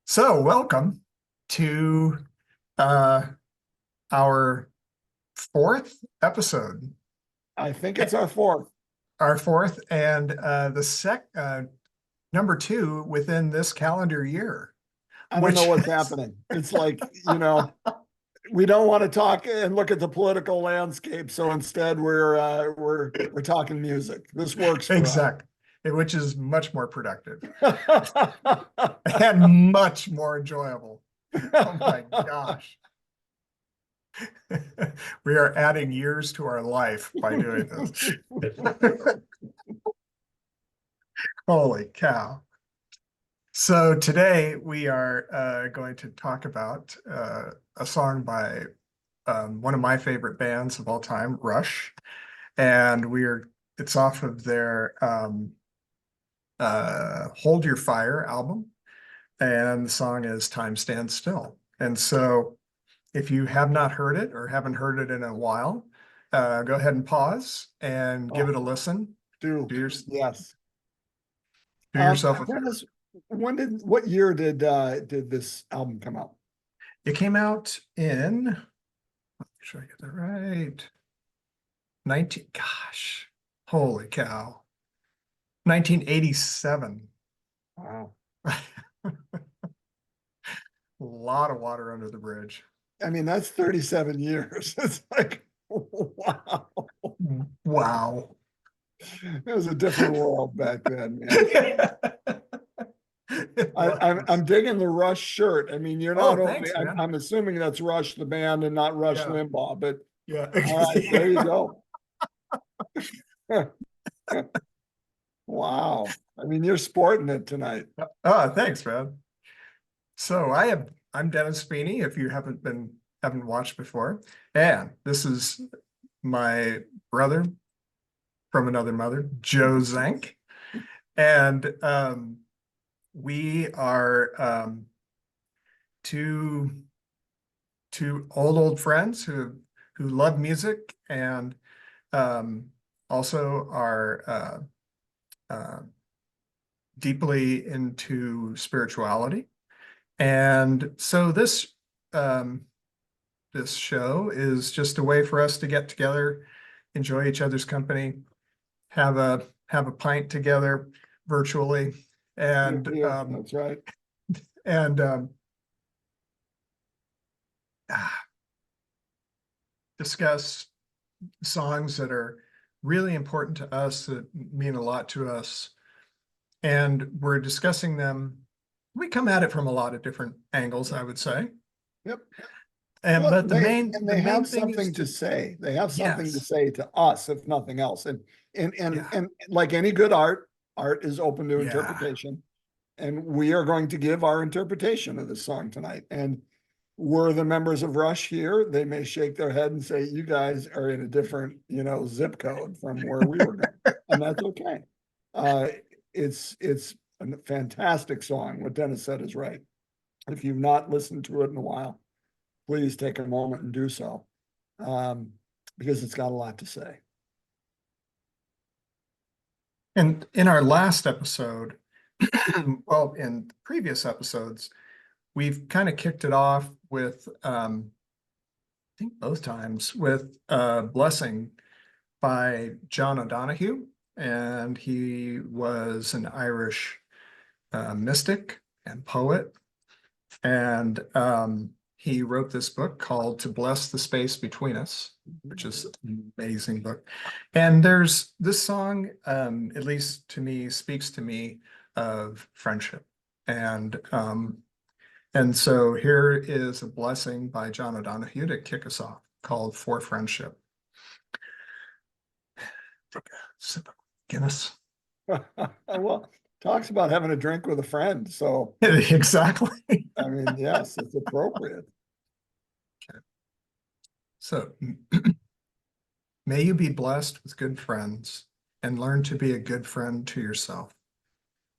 So, welcome to uh, our fourth episode, I think it's our fourth. our fourth and the number two within this calendar year, I don't know which what's is happening. It's like, we don't want to talk and look at the political landscape. So instead we're talking music. This works for us. exact, which is much more productive and much more enjoyable. Oh my gosh. We are adding years to our life by doing this. Holy cow. So today we are going to talk about a song by one of my favorite bands of all time, Rush, and it's off of their Hold Your Fire album, and the song is Time Stands Still. And so if you have not heard it or haven't heard it in a while, go ahead and pause and give Oh, it a listen. do Do, your, yes. do yourself a favor. Dennis, what year did this album come out? It came out in, make sure I get that right. 19, gosh, holy cow. 1987. Wow. A lot of water under the bridge. I mean, that's 37 years. It's like, wow. Wow. It was a different world back then, man. It I'm was. digging the Rush shirt. I mean, you're not Oh, only, thanks, man. I'm assuming that's Rush the band and not Rush Yeah, Limbaugh, but yeah. all right, there you go. Wow. I mean, you're sporting it tonight. Oh, thanks, man. So I'm Dennis Feeney, if you haven't watched before. And this is my brother from another mother, Joe Zenk. And we are two old friends who love music and um, also are uh, deeply into spirituality. And so um, this show is just a way for us to get together, enjoy each other's company, have a pint together virtually, and Yeah, that's right. and ah, discuss songs that are really important to us, that mean a lot to us. And we're discussing them. We come at it from a lot of different angles, I would say. Yep. And Well, but the they main have thing is something to to, say. They have something to yes, say to us, if nothing else. yeah, And like any good art is open to yeah, interpretation. And we are going to give our interpretation of this song tonight. And were the members of Rush here, they may shake their head and say, "You guys are in a different, zip code from where we were going," and that's okay. Uh, it's a fantastic song. What Dennis said is right. If you've not listened to it in a while, please take a moment and do so, um, because it's got a lot to say. and in our last episode, well, in previous episodes, we've kind of kicked it off with I think both times with Blessing by John O'Donohue, and he was an Irish mystic and poet, and he wrote this book called To Bless the Space Between Us, which is an amazing book. And there's this song, at least to me, speaks to me of friendship. And so here is a blessing by John O'Donohue to kick us off, called For Friendship. Take a sip of Guinness. Well, talks about having a drink with a friend. So, Exactly. I mean, yes, it's appropriate. So may you be blessed with good friends and learn to be a good friend to yourself,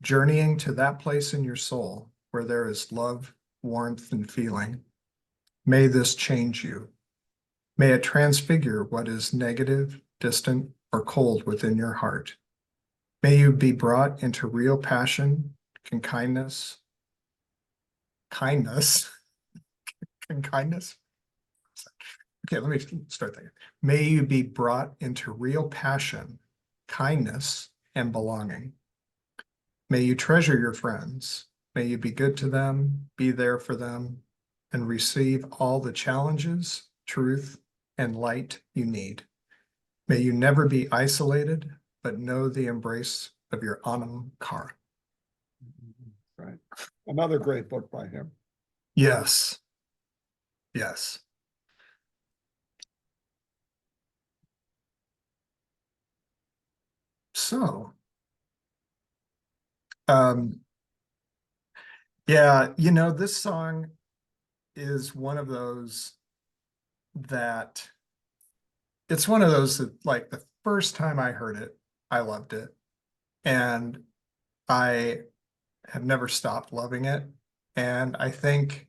journeying to that place in your soul where there is love, warmth, and feeling. May this change you. May it transfigure what is negative, distant, or cold within your heart. May you be brought into real passion and kindness kindness and kindness. Okay, let me start there. May you be brought into real passion, kindness, and belonging. May you treasure your friends. May you be good to them, be there for them, and receive all the challenges, truth, and light you need. May you never be isolated, but know the embrace of your Anam Cara. Right. Another great book by him. Yes. Yes. So, um, yeah, this song is one of those that it's one of those that, like, the first time I heard it, I loved it. And I have never stopped loving it. And I think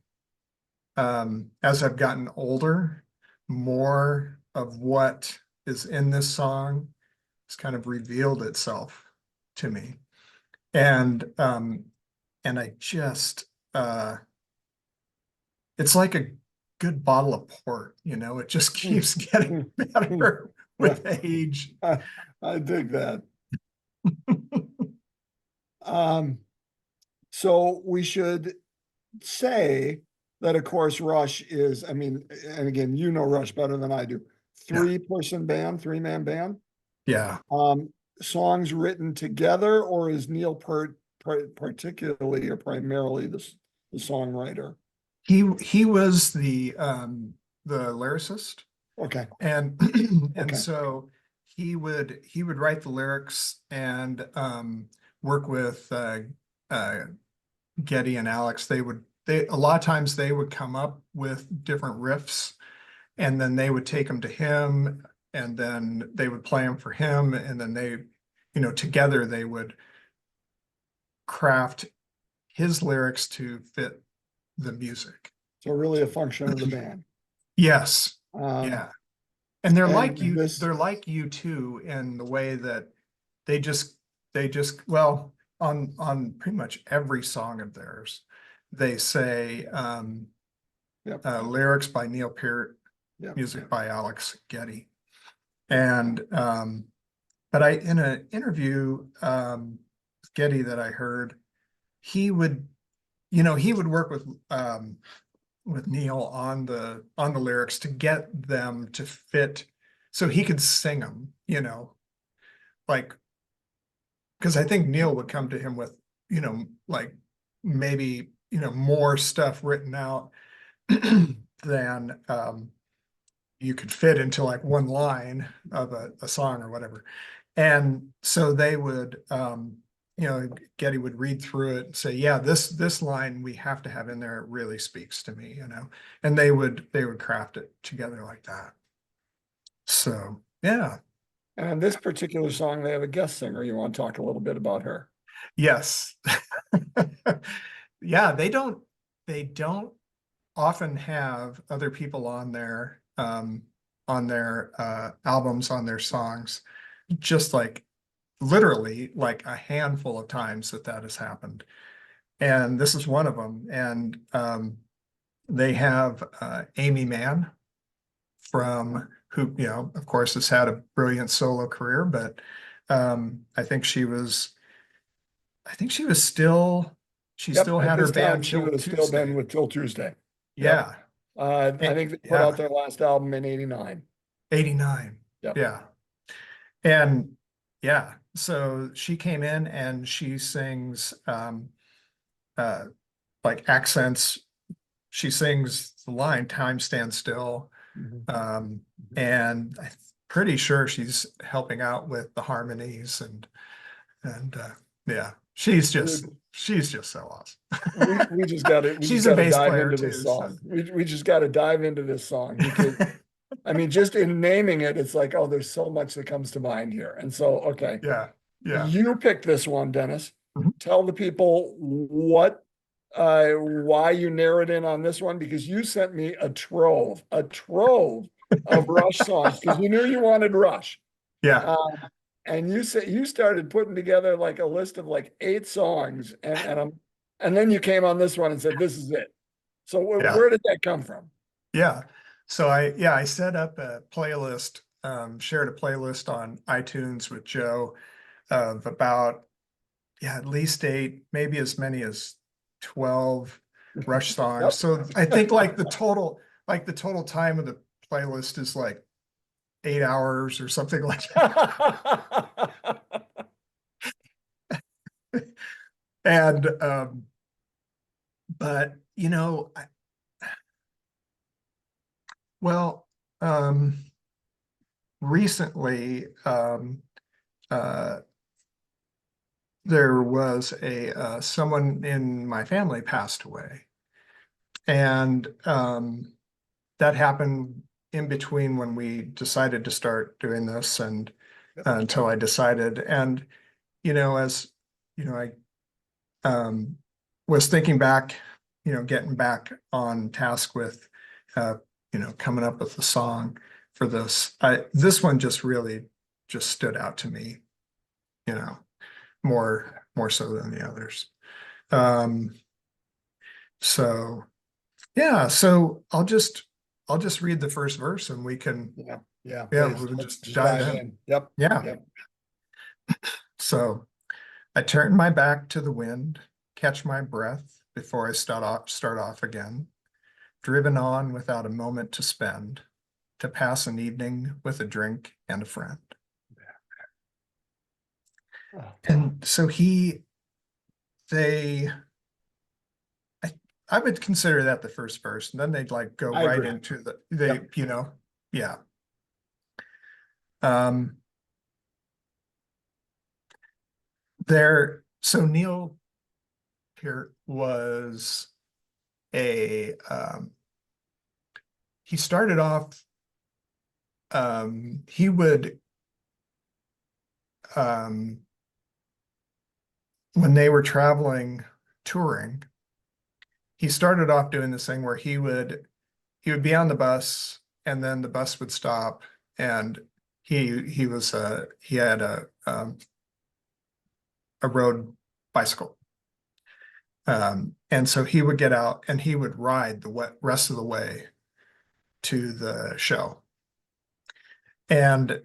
as I've gotten older, more of what is in this song has kind of revealed itself to me. And I just it's like a good bottle of port, it just keeps getting better with age. I dig that. So we should say that, of course, Rush is, I mean, and again, you know Rush better than I do. Yeah. 3-person band, 3-man band. Yeah. Songs written together, or is Neil Peart particularly or primarily the songwriter? He was the lyricist. Okay. And Okay. so he would write the lyrics and work with Getty and Alex. They a lot of times they would come up with different riffs, and then they would take them to him, and then they would play them for him, and then together they would craft his lyrics to fit the music. So really a function of the band. Yes. Yeah. And they're like you, this, they're like you too, in the way that they just, well, on pretty much every song of theirs, they say, yep. Lyrics by Neil Peart, Yep. music by Alex Getty. And, but in an interview, with Getty that I heard, he would work with Neil on the lyrics to get them to fit so he could sing them, like, because I think Neil would come to him with, like, maybe, more stuff written out than you could fit into like one line of a song or whatever. And so they would, Getty would read through it and say, yeah, this line we have to have in there. It really speaks to me, and they would craft it together like that. So, yeah. And this particular song, they have a guest singer. You want to talk a little bit about her? Yes. Yeah, they don't often have other people on their albums, on their songs, just like literally like a handful of times that has happened. And this is one of them. And they have Amy Mann who, of course, has had a brilliant solo career, but I think she still, she Yep, still at had her this time, band she Till would have still been Tuesday. with Till Tuesday. Yeah. I think they put out their last album in '89. 89. Yep. Yeah. And yeah, so she came in and she sings like accents. She sings the line "Time Stands Still." And I'm pretty sure she's helping out with the harmonies and yeah, she's just so awesome. We just got to She's a bass dive player into too. this song. We just got to dive into this song because I mean, just in naming it, it's like, oh, there's so much that comes to mind here. And so, okay. Yeah. You picked this one, Dennis. Mhm. Tell the people why you narrowed in on this one, because you sent me a trove of Rush songs because you knew you wanted Rush. Yeah. And you said you started putting together like a list of like 8 songs, and And then you came on this one and said, this is it. So Yeah. where did that come from? Yeah. So I set up a playlist, shared a playlist on iTunes with Joe of about, at least 8, maybe as many as 12 Rush songs. Yep. So I think like the total time of the playlist is like 8 hours or something like that. And but well, um recently uh there was a someone in my family passed away. And that happened in between when we decided to start doing this and until I decided. And, as, I was thinking back, getting back on task with, coming up with the song for this. This one just really just stood out to me, you know, more so than the others. Um, so yeah, so I'll just read the first verse and we can, Yeah, yeah, please. we can Let's just dive dive in. in. Yep. Yeah. Yep. So I turn my back to the wind, catch my breath before I start off again, driven on without a moment to spend, to pass an evening with a drink and a friend. Oh, And so they, I, I would consider that the first verse, and then they'd like go I right agree. into Yep. yeah. Um, so Neil Peart was he started off, he would, um, when they were traveling, touring, he started off doing this thing where he would be on the bus and then the bus would stop and he had a road bicycle. And so he would get out and he would ride the rest of the way to the show. And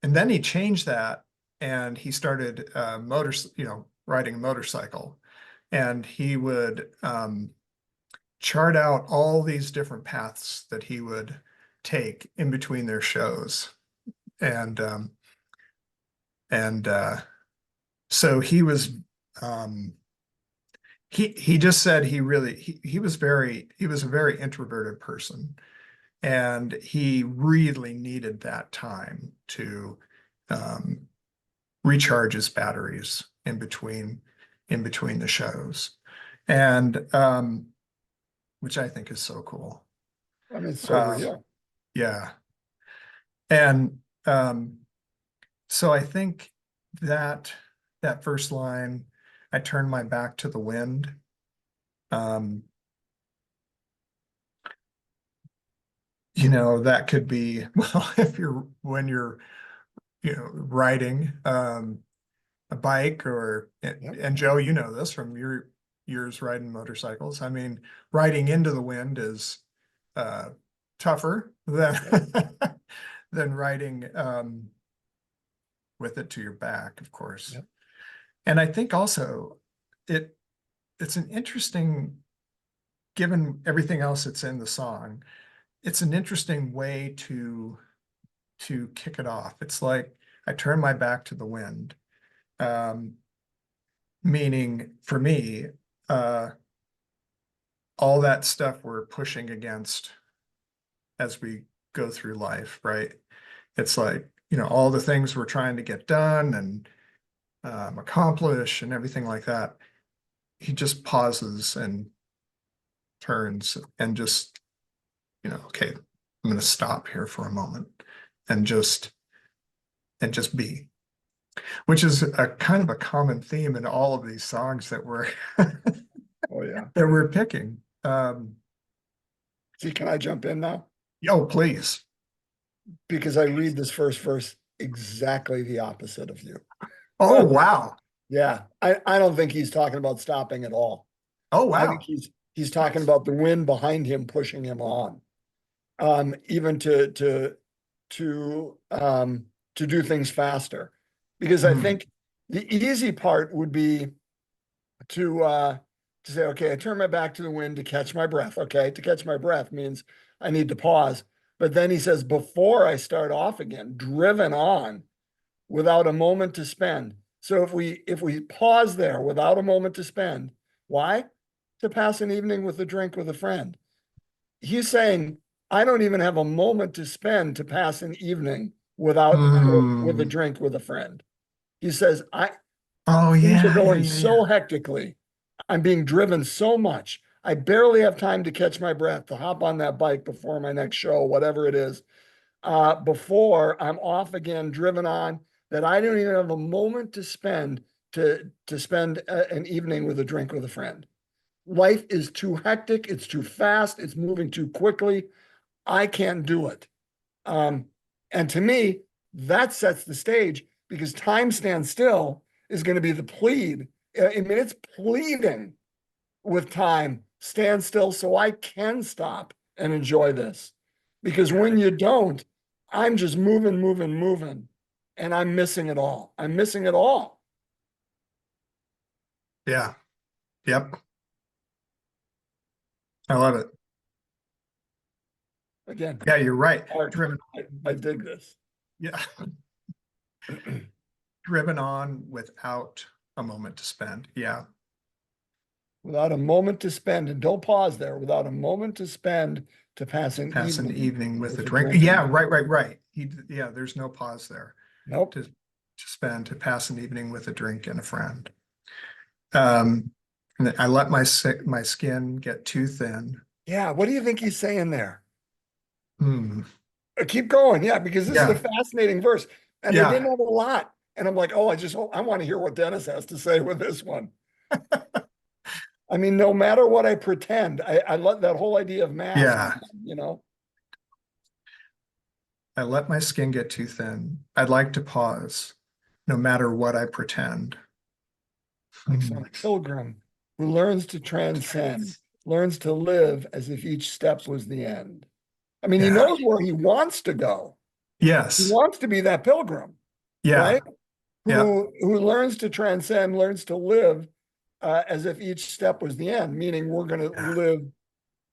then he changed that and he started riding a motorcycle. And he would chart out all these different paths that he would take in between their shows. And and so he just said he was a very introverted person. And he really needed that time to um, recharge his batteries in between the shows, and which I think is so cool. I mean, it's so Um, real. yeah, and so I think that that first line, "I turn my back to the wind." Um, that could be well if you're when you're riding a bike or Yep. and Joe, you know this from your years riding motorcycles. I mean, riding into the wind is uh tougher than than riding with it to your back, of course. Yep. And I think also it it's an interesting, given everything else that's in the song, it's an interesting way to kick it off. It's like I turn my back to the wind. Um, Meaning for me, uh, all that stuff we're pushing against as we go through life, right? It's like, all the things we're trying to get done and accomplish and everything like that. He just pauses and turns and just, okay, I'm going to stop here for a moment and just be, which is a kind of a common theme in all of these songs that we're Oh, yeah. that we're picking. See, can I jump in now? Oh, please. Because I read this first verse exactly the opposite of you. Oh, wow. Yeah, I don't think he's talking about stopping at all. Oh, I think wow. he's talking about the wind behind him pushing him on. Even to do things faster. Because I Hmm. think the easy part would be to say, okay, I turn my back to the wind to catch my breath. Okay, to catch my breath means I need to pause. But then he says, before I start off again, driven on without a moment to spend. So if we pause there without a moment to spend, why? To pass an evening with a drink with a friend. He's saying, I don't even have a moment to spend to pass an evening without with a Hmm. drink with a friend. He says, I Oh, things are yeah, yeah, going yeah, so yeah. hectically. I'm being driven so much. I barely have time to catch my breath, to hop on that bike before my next show, whatever it is, before I'm off again, driven on, that I don't even have a moment to spend to spend an evening with a drink with a friend. Life is too hectic. It's too fast. It's moving too quickly. I can't do it. Um, and to me, that sets the stage because time stands still is going to be the plead. I mean, it's pleading with time, stand still so I can stop and enjoy this. Because Yeah, when you don't, I'm just moving, moving, moving, and I'm missing it all. I'm missing it all. yeah, yep. I love it. Again, Yeah, you're right. art. Driven I with, dig this. yeah, driven on without a moment to spend. Yeah, Without a moment to spend, and don't pause there, without a moment to spend to pass an pass an evening evening with a with a drink. drink and Yeah, a right, friend. right, right. Yeah, there's no pause there Nope. to pass an evening with a drink and a friend. Um, and I let my skin get too thin. Yeah, what do you think he's saying there? Hmm. Keep going. Yeah, because this is a Yeah, fascinating verse. And they didn't yeah, have a lot. And I'm like, oh, I want to hear what Dennis has to say with this one. I mean, no matter what I pretend, I let that whole idea of mask, yeah. you know, I let my skin get too thin. I'd like to pause, no matter what I pretend. like Hmm. some pilgrim who learns to transcend, learns to live as if each step was the end. I mean, he Yeah. knows where he wants to go. He Yes. wants to be that pilgrim, Yeah. right? Yeah. Who learns to transcend, learns to live as if each step was the end, meaning we're going to Yeah. live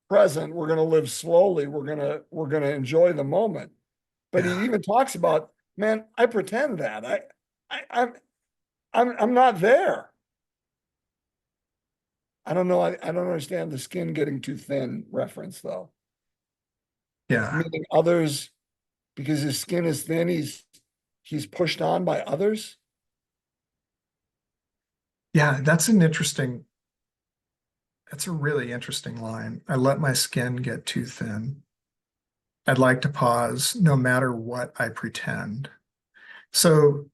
present, we're going to live slowly, we're going to enjoy the moment. But he Yeah. even talks about, man, I pretend that I I'm not there. I don't know. I don't understand the skin getting too thin reference though. Yeah. Meaning others, because his skin is thin, he's pushed on by others. Yeah. That's a really interesting line. I let my skin get too thin. I'd like to pause, no matter what I pretend. So,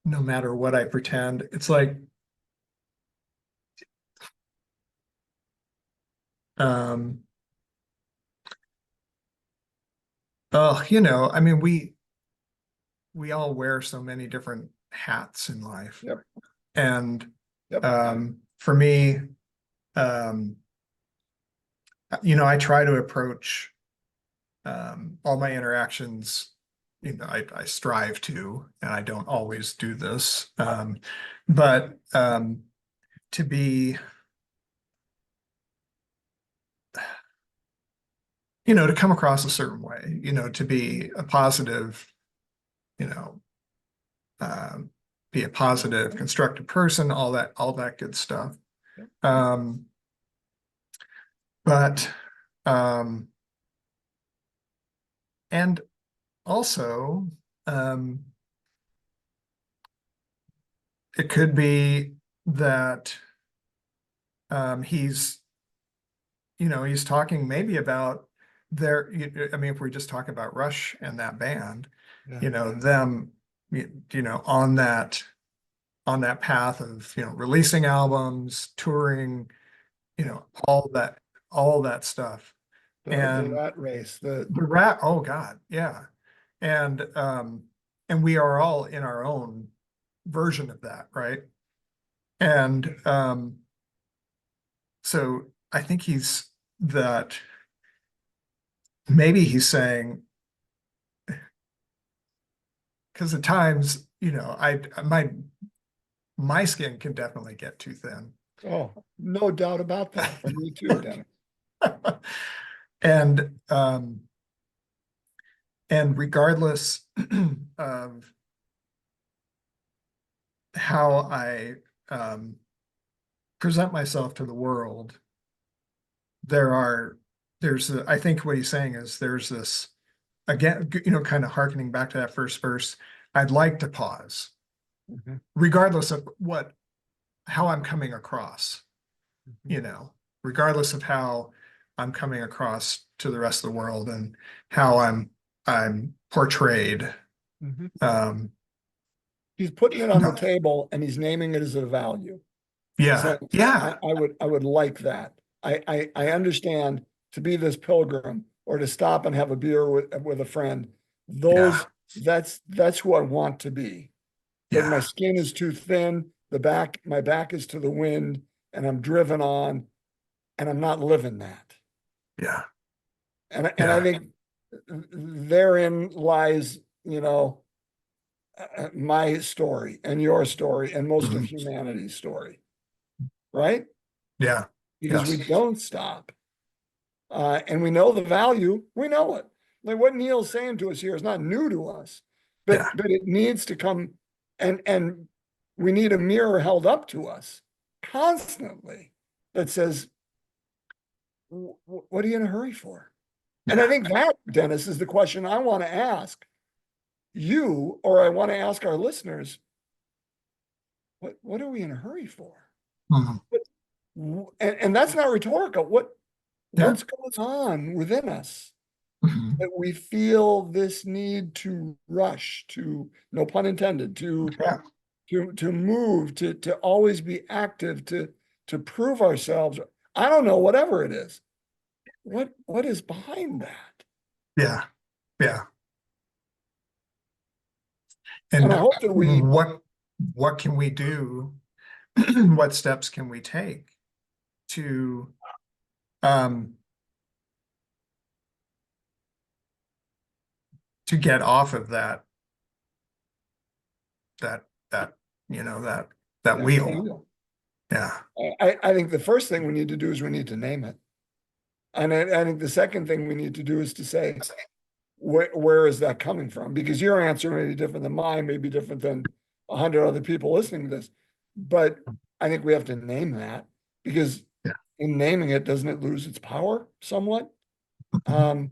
no matter what I pretend, it's like, um, oh, I mean, we all wear so many different hats in life. Yep. And Yep. for me, um, I try to approach all my interactions. I strive to, and I don't always do this, but to be, to come across a certain way, to be a positive, you know, um, be a positive, constructive person, all that good stuff. Yep. Um, but um, and also, um, it could be that he's talking maybe about I mean, if we just talk about Rush and that band, Yeah. them, on that path of, releasing albums, touring, all that stuff. The And rat race. The oh God, yeah. And we are all in our own version of that, right? And so I think maybe he's saying, because at times, my skin can definitely get too thin. Oh, no doubt about that. For me too, Dennis. And regardless of how I present myself to the world, I think what he's saying is there's this, again, kind of hearkening back to that first verse. I'd like to pause, Mhm. regardless of how I'm coming across, regardless of how I'm coming across to the rest of the world and how I'm portrayed. Mhm. Um, He's putting it on the no, table and he's naming it as a value. yeah, So yeah, I would like that. I understand to be this pilgrim or to stop and have a beer with a friend. yeah, That's who I want to be. But my yeah, skin is too thin. My back is to the wind, and I'm driven on, and I'm not living that. yeah, And I yeah. think therein lies, my story and your story and most of Mhm. humanity's story, right? Yeah, Because we yes, don't stop. And we know the value, we know it. Like what Neil's saying to us here is not new to us, yeah, but it needs to come and we need a mirror held up to us constantly that says, what are you in a hurry for? And I yeah, think that, Dennis, is the question I want to ask you, or I want to ask our listeners, what are we in a hurry for? mhm. And that's not rhetorical. Yeah, What's going on within us mhm. that we feel this need to rush, to no pun intended, Yeah, to move, to always be active, to prove ourselves? I don't know, whatever it is. What is behind that? yeah, yeah. And I And hope that what can we do? What steps can we take to um get off of that that that yeah, wheel? Yeah, I think the first thing we need to do is we need to name it. And I think the second thing we need to do is to say, where is that coming from? Because your answer may be different than mine, may be different than 100 other people listening to this. But I think we have to name that because yeah, in naming it, doesn't it lose its power somewhat? mhm. Um,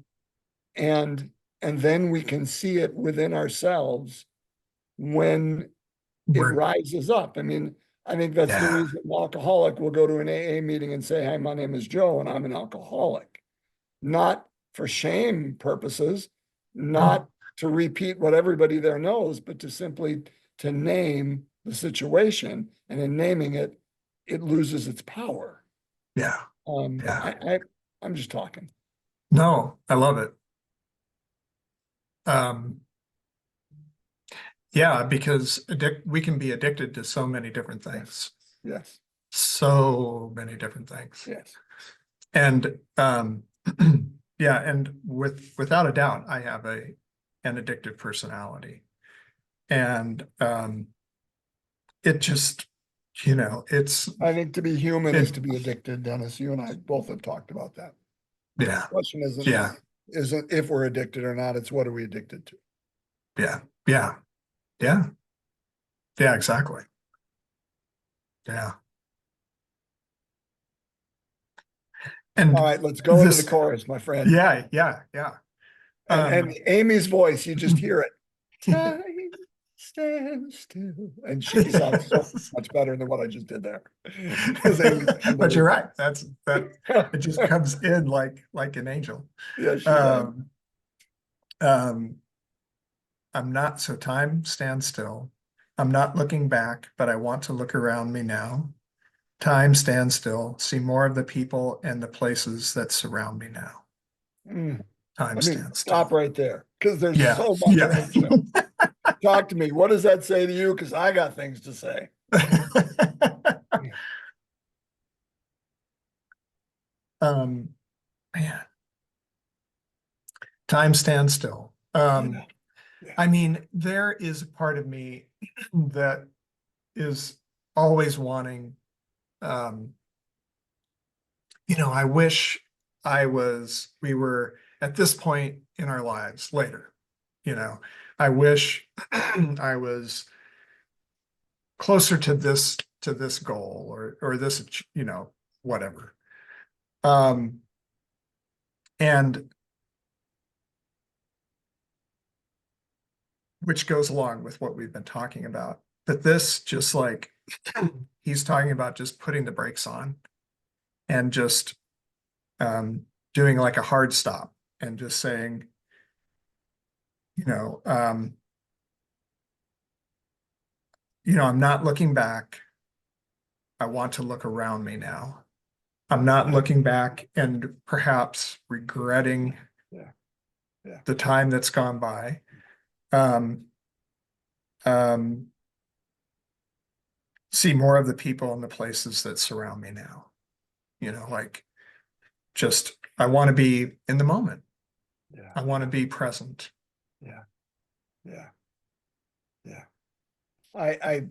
and and then we can see it within ourselves when it We're rises up. I mean, I think that's the yeah, reason an alcoholic will go to an AA meeting and say, "Hi, my name is Joe, and I'm an alcoholic." Not for shame purposes, no, not to repeat what everybody there knows, but to simply to name the situation. And in naming it, it loses its power. yeah, Um, yeah. I, I I'm just talking. No, I love it. Um, yeah, because we can be addicted to so many different things, Yes, so many different things. yes. And yeah, and without a doubt, I have an addictive personality. And it just, it's I think to be human is it to be addicted, Dennis. You and I both have talked about that. yeah, Question yeah, isn't if we're addicted or not, it's what are we addicted to? yeah, yeah, yeah, yeah, exactly. Yeah. All And right, let's go into the this, chorus, my friend. yeah, yeah, yeah. And Um Amy's voice, you just hear it. Time stands still. And she sounds so much better than what I just did there. Because Amy's but you're unbelievable. right. It just comes in like an angel. Yes, she does. Um, um, I'm not, so time stands still. I'm not looking back, but I want to look around me now. Time stands still, see more of the people and the places that surround me now. Mm. Time I mean, stands stop still. right there because there's Yeah, so much yeah. right there. talk to me. What does that say to you? Because I got things to say. Um, man, time stands still. Yeah, yeah, I mean, there is a part of me that is always wanting, um, I wish we were at this point in our lives later, I wish I was closer to this goal or this, whatever. Um, and which goes along with what we've been talking about. But this just like he's talking about just putting the brakes on and just doing like a hard stop and just saying, you know, um, I'm not looking back. I want to look around me now. I'm not yeah, looking back and perhaps regretting yeah, yeah. the time that's gone by. Um, um, see more of the people and the places that surround me now. Like just I want to be in the moment. Yeah, I want to be present. yeah, yeah, yeah. I,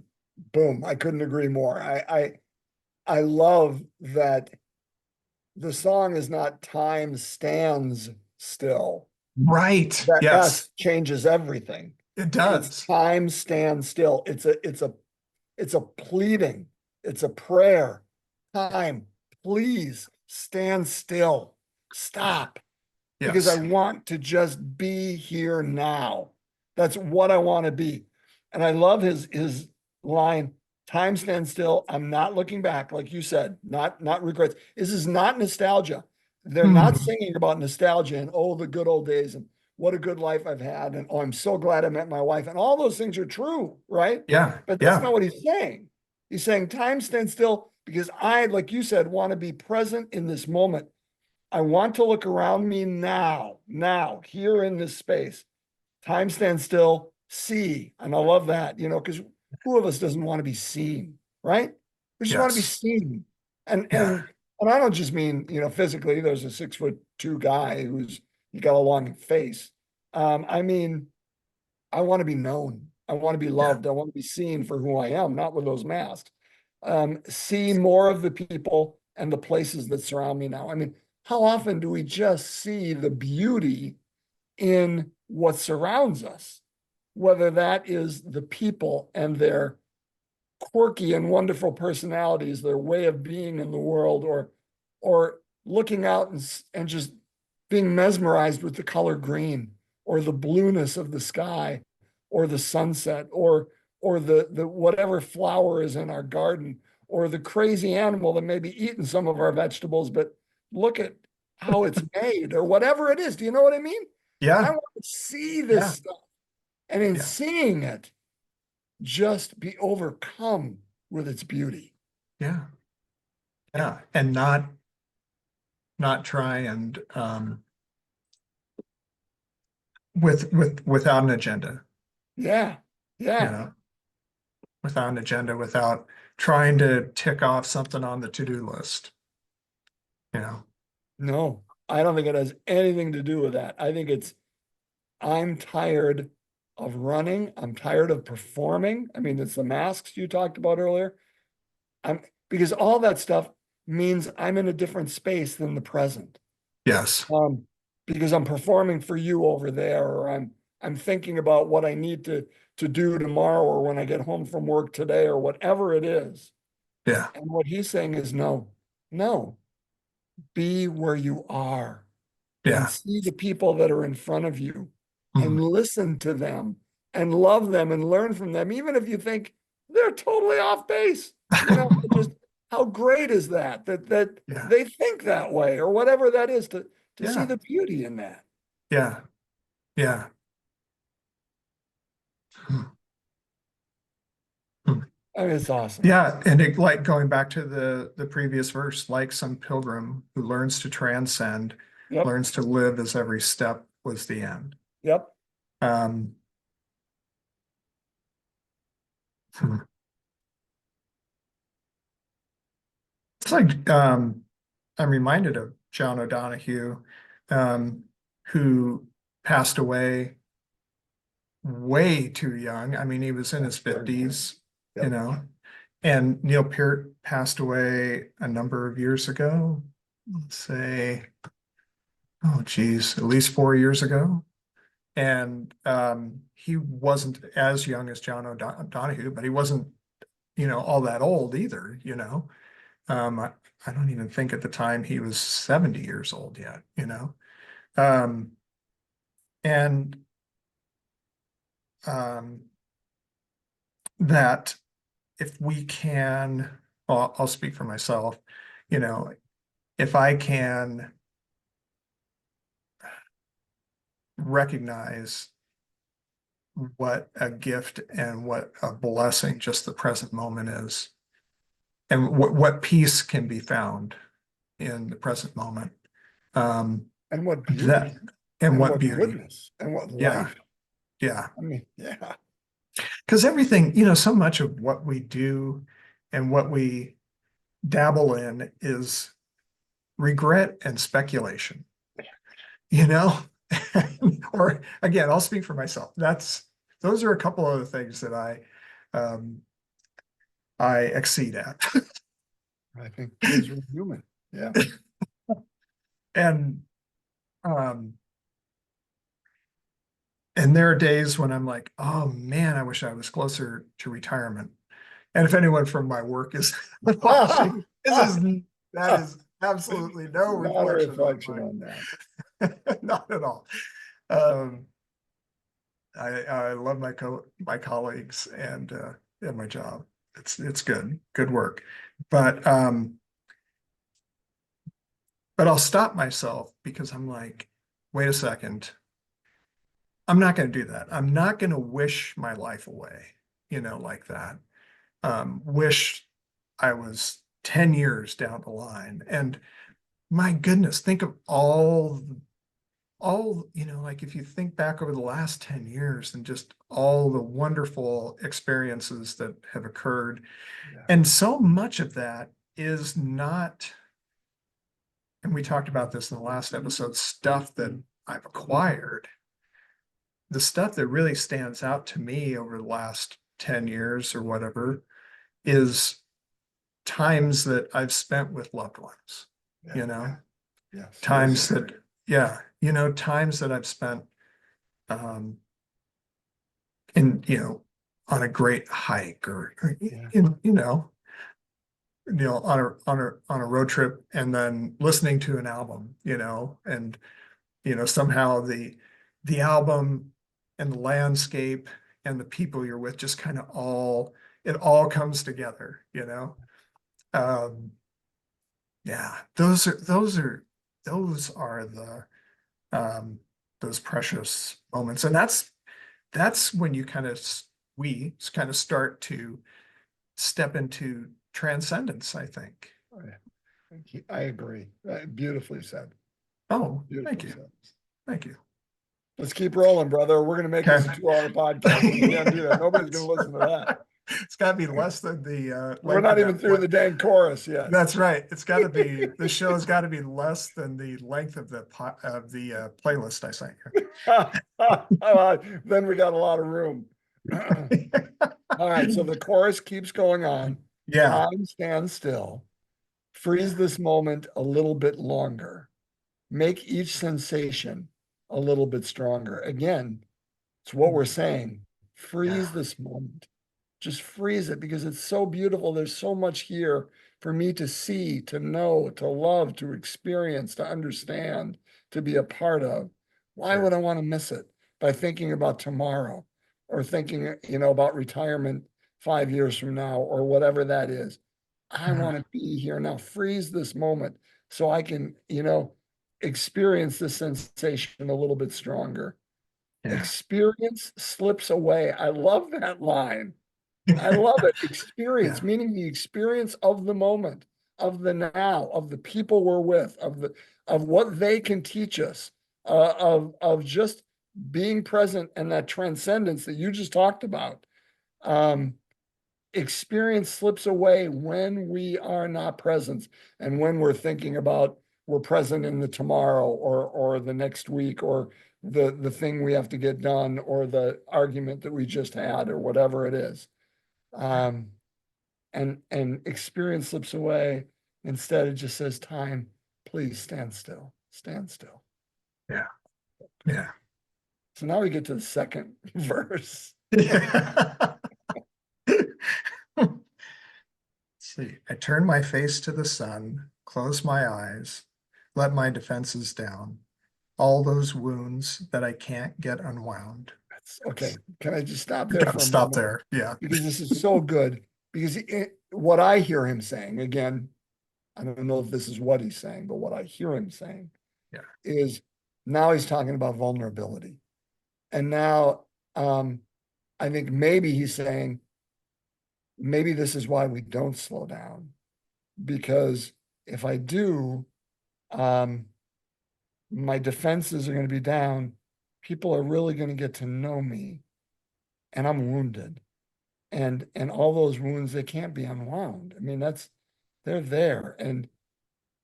boom, I couldn't agree more. I love that the song is not time stands still. Right. That Yes, S changes everything. it It's does. time stands still. It's a pleading. It's a prayer. Time, please stand still. Stop. Because I Yes. want to just be here now. That's what I want to be. And I love his line, time stands still. I'm not looking back, like you said, not regrets. This is not nostalgia. They're not Hmm. singing about nostalgia and oh, the good old days and what a good life I've had. And oh, I'm so glad I met my wife. And all those things are true, right? Yeah. But that's Yeah. not what he's saying. He's saying time stands still because I, like you said, want to be present in this moment. I want to look around me now, here in this space. Time stands still, see. And I love that, because who of us doesn't want to be seen, right? We just want to be Yes. seen. And Yeah. and and I don't just mean, physically, there's a 6'2" guy who's you got a long face. I mean, I want to be known. I want to be Yeah. loved. I want to be seen for who I am, not with those masks. See more of the people and the places that surround me now. I mean, how often do we just see the beauty in what surrounds us? Whether that is the people and their quirky and wonderful personalities, their way of being in the world, or looking out and just being mesmerized with the color green or the blueness of the sky or the sunset or the whatever flower is in our garden or the crazy animal that may be eating some of our vegetables, but look at how it's made or whatever it is. Do you know what I mean? I Yeah. want to see this Yeah. stuff. And in Yeah. seeing it, just be overcome with its beauty. Yeah. Yeah. And not try and without an agenda, Yeah. you Yeah. know, without an agenda, without trying to tick off something on the to-do list, you know. No, I don't think it has anything to do with that. I think I'm tired of running. I'm tired of performing. I mean, it's the masks you talked about earlier. I'm because all that stuff means I'm in a different space than the present. Yes. Um, because I'm performing for you over there, or I'm thinking about what I need to do tomorrow, or when I get home from work today, or whatever it is. Yeah. And what he's saying is no, no, be where you are and Yeah. see the people that are in front of you and Mhm. listen to them and love them and learn from them, even if you think they're totally off base. Just how great is that Yeah. they think that way or whatever that is to see Yeah. the beauty in that. Yeah. Yeah. Hmm. Hmm. I mean, it's awesome. Yeah, and like going back to the previous verse, like some pilgrim who learns to transcend, Yep. learns to live as every step was the end. Yep. Um, Hmm. It's like, I'm reminded of John O'Donohue, um, who passed away way too young. I mean, he was in his fifties, you Yep. know, and Neil Peart passed away a number of years ago. Let's say, oh geez, at least 4 years ago. And he wasn't as young as John O'Donohue, but he wasn't, all that old either, I don't even think at the time he was 70 years old yet. Um, and um, that if we can, well, I'll speak for myself, you know, if I can recognize what a gift and what a blessing just the present moment is, and what peace can be found in the present moment. And what beauty That and and what what beauty. goodness and what Yeah, life. yeah. I mean, yeah. Because everything, so much of what we do and what we dabble in is regret and speculation, you know? Or again, I'll speak for myself. Those are a couple of the things that um I exceed at. I think because we're human. Yeah. And um and there are days when I'm like, oh man, I wish I was closer to retirement. And if anyone from my work is watching, that is absolutely no Not a reflection on reflection on that. not at all. Um, I love my colleagues and my job. It's good work. But but I'll stop myself because I'm like, wait a second. I'm not going to do that. I'm not going to wish my life away, like that. Wish I was 10 years down the line. And my goodness, think of all, like if you think back over the last 10 years and just all the wonderful experiences that have occurred. Yeah. And so much of that is not, and we talked about this in the last episode, stuff that I've acquired. The stuff that really stands out to me over the last 10 years or whatever is times that I've spent with loved ones, Yeah. you know, Yes. times that, yeah, times that I've spent um in, on a great hike or Yeah. in, on a road trip and then listening to an album, and somehow the album and the landscape and the people you're with just kind of it all comes together. Um, yeah, those are the those precious moments. And that's when you we kind of start to step into transcendence, I think. Oh, yeah. I agree. Beautifully said. Oh, thank Beautifully you. said. Thank you. Let's keep rolling, brother. We're going to make this a Okay. 2-hour podcast. We can't do that. Nobody's going to listen to that. It's got to be less than the We're length not of even that. through the dang chorus yet. That's right. The show's got to be less than the length of the playlist I sent Then we got a lot of room. you. All right. So the chorus keeps going on. Yeah. Time stands still. Freeze this moment a little bit longer. Make each sensation a little bit stronger. Again, it's what we're saying. Freeze Yeah. this moment. Just freeze it because it's so beautiful. There's so much here for me to see, to know, to love, to experience, to understand, to be a part of. Why Sure. would I want to miss it by thinking about tomorrow or thinking, about retirement 5 years from now or whatever that is? I want to be here now. Freeze this moment so I can, experience this sensation a little bit stronger. Yeah. Experience slips away. I love that line. I love it. Experience, Yeah. meaning the experience of the moment, of the now, of the people we're with, of what they can teach us, of just being present and that transcendence that you just talked about. Um, experience slips away when we are not present and when we're thinking about we're present in the tomorrow or the next week or the thing we have to get done or the argument that we just had or whatever it is. And experience slips away. Instead, it just says, time, please stand still, stand still. Yeah. Yeah. So now we get to the second verse. Yeah. See, I turn my face to the sun, close my eyes, let my defenses down. All those wounds that I can't get unwound. Okay, can I just stop there Gotta for a stop moment? there. Yeah. Because this is so good. Because what I hear him saying, again, I don't know if this is what he's saying, but what I hear him saying Yeah. is now he's talking about vulnerability. And now I think maybe he's saying, maybe this is why we don't slow down. Because if I do, my defenses are going to be down. People are really going to get to know me, and I'm wounded. And all those wounds, they can't be unwound. I mean, they're there. And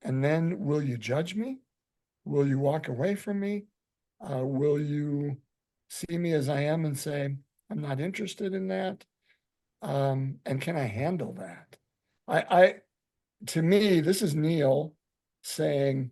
then will you judge me? Will you walk away from me? Will you see me as I am and say, I'm not interested in that? And can I handle that? I to me, this is Neil saying,